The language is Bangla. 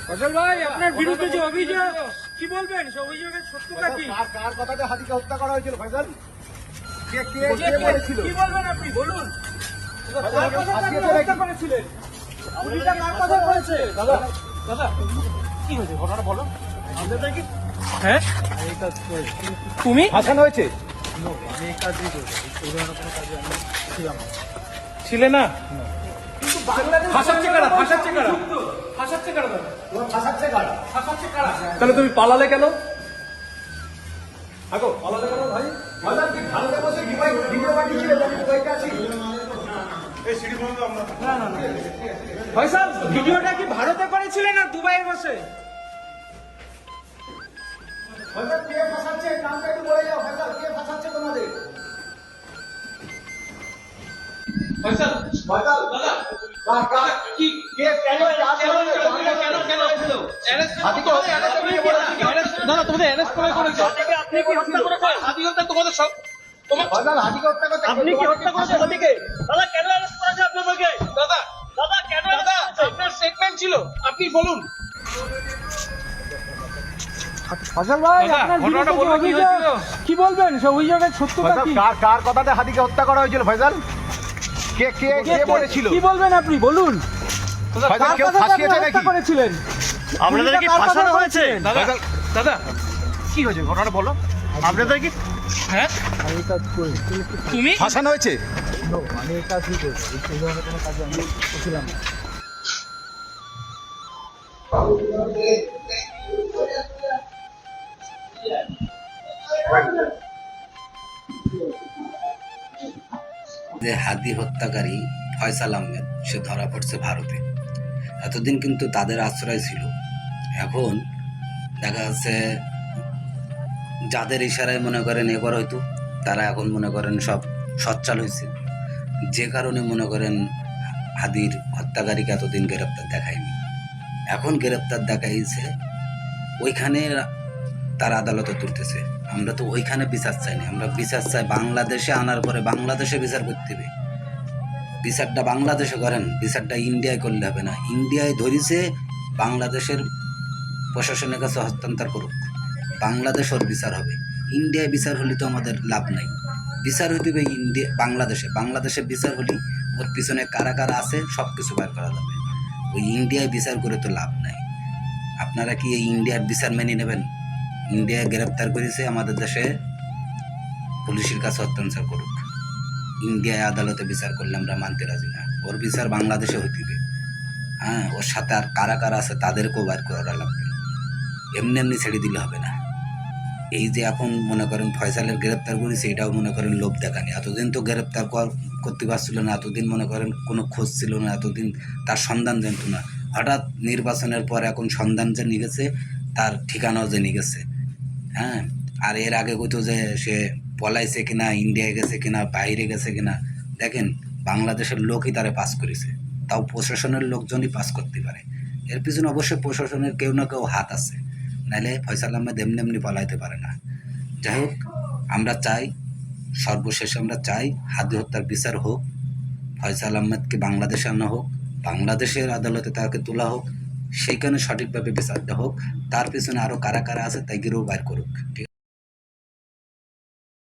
ফজল ভাই, আপনার বিরুদ্ধে যে অভিযোগ, কি বলবেন? সে অভিযোগের সত্যতা কি? কার কথাতে হাতিকে হত্যা করা হয়েছিল ফয়সাল? কে কে কে কে কে- বলেছিল? কি বলবেন আপনি বলুন? ফয়সাল কার আমাকে কথাতে আপনি ফাঁসিয়েছে নাকি? হত্যা করেছিলেন? গুলিটা কার কথা হয়েছে? দাদা দাদা কি হয়েছে ঘটনাটা বলো। আমাদের কি হ্যাঁ, তুমি ফাঁসানো হয়েছে? ছিলে না? ফাঁসাচ্ছে কারা? ফাঁসাচ্ছে কারা? ফাঁসাচ্ছে কারা? তোমার ফাঁসাচ্ছে কারা? ফাঁসাচ্ছে কারা? তাহলে তুমি পালালে কেন? আগো পালালে কেন ভাই? ফয়সাল কি ভারতে বসে ভিডিও বানিয়েছিল? আমি দুবাইতে আছি। ফয়সাল, ভিডিওটা কি ভারতে করেছিলেন আর দুবাইয়ে বসে? ফয়সাল কে ফাঁসাচ্ছে? নামটা একটু বলে যাও। ফয়সাল কে ফাঁসাচ্ছে তোমাদের? ফয়সাল, ফয়সাল দাদা, কার কি কে কেন হাতিকে দাদা তোমাদের অ্যারেস্ট করে করেছে? আপনি কি হত্যা করেছেন? হাতি হত্যা তোমাদের সব তোমার ফয়সাল হাতিকে হত্যা করতে আপনি কি হত্যা করেছেন হাতিকে? দাদা, কেন অ্যারেস্ট করেছে আপনাকে? দাদা দাদা, কেন দাদা arrest করেছে? আপনার স্টেটমেন্ট ছিল, আপনি বলুন। ফজল ভাই, দাদা, আপনার ঘটনাটা বিরুদ্ধে যে বলবেন কি অভিযোগ, হয়েছিল? কি বলবেন? সে অভিযোগের সত্যতা ফয়সাল কি? কার কথাতে হাতিকে হত্যা করা হয়েছিল ফয়সাল? কে কে কে বলেছিল? কি বলবেন আপনি বলুন? ফয়সাল কার কেউ কথাতে আপনি ফাঁসিয়েছে হত্যা নাকি? করেছিলেন? আপনাদের কি গুলিটা কার ফাঁসানো কথায় হয়েছে? দাদা দাদা কি হয়েছে ঘটনাটা বলো। আপনাদের কি হ্যাঁ তুমি ফাঁসানো হয়েছে? যে হাদি হত্যাকারী ফয়সাল আহমেদ সে ধরা পড়ছে ভারতে। এতদিন কিন্তু তাদের আশ্রয় ছিল, এখন দেখা যাচ্ছে যাদের ইশারায় মনে করেন এবার হয়তো তারা এখন মনে করেন সব সচ্ছল হয়েছে, যে কারণে মনে করেন হাদির হত্যাকারীকে এতদিন গ্রেপ্তার দেখায়নি। এখন গ্রেপ্তার দেখাইছে, ওইখানে তারা আদালতে তুলতেছে। আমরা তো ওইখানে বিচার চাই না, আমরা বিচার চাই বাংলাদেশে আনার পরে বাংলাদেশে বিচার করতে হবে। বিচারটা বাংলাদেশে করেন, বিচারটা ইন্ডিয়ায় করলে হবে না। ইন্ডিয়ায় ধরিছে, বাংলাদেশের প্রশাসনের কাছে হস্তান্তর করুক, বাংলাদেশের বিচার হবে। ইন্ডিয়ায় বিচার হলে তো আমাদের লাভ নাই, বিচার হইতে হবে ইন্ডিয়া বাংলাদেশে। বাংলাদেশে বিচার হলে ওর পিছনে কারা কারা আছে সব কিছু বের করা যাবে। ওই ইন্ডিয়ায় বিচার করে তো লাভ নাই। আপনারা কি এই ইন্ডিয়ার বিচার মেনে নেবেন? ইন্ডিয়ায় গ্রেপ্তার করেছে, আমাদের দেশে পুলিশের কাছে হস্তান্তর করুক। ইন্ডিয়ায় আদালতে বিচার করলে আমরা মানতে রাজি না, ওর বিচার বাংলাদেশে হইতে হবে। হ্যাঁ, ওর সাথে আর কারা কারা আছে তাদেরকেও বার করা লাগবে, এমনি এমনি ছেড়ে দিলে হবে না। এই যে এখন মনে করেন ফয়সালের গ্রেপ্তার করেছে, এটাও মনে করেন লোভ দেখানি। এতদিন তো গ্রেপ্তার করতে পারছিল না, এতদিন মনে করেন কোনো খোঁজ ছিল না, এতদিন তার সন্ধান জানত না। হঠাৎ নির্বাচনের পর এখন সন্ধান যে নিয়ে গেছে, তার ঠিকানাও যে নিয়ে গেছে। হ্যাঁ, আর এর আগে কইতো যে সে পলাইছে কিনা, ইন্ডিয়ায় গেছে কিনা, বাইরে গেছে কিনা। দেখেন, বাংলাদেশের লোকই তারে পাস করেছে, তাও প্রশাসনের লোকজনই পাস করতে পারে। এর পিছনে অবশ্যই প্রশাসনের কেউ না কেউ হাত আছে, নাহলে ফয়সাল আহমেদ এমনি এমনি পলাইতে পারে না। যাই হোক, আমরা চাই, সর্বশেষে আমরা চাই হাদি হত্যার বিচার হোক, ফয়সাল আহমেদকে বাংলাদেশে আনা হোক, বাংলাদেশের আদালতে তাকে তোলা হোক, সেইখানে সঠিকভাবে বিচারটা হোক। তার পিছনে আরও কারা কারা আছে তাইগিরেও বাইর করুক, ঠিক আছে?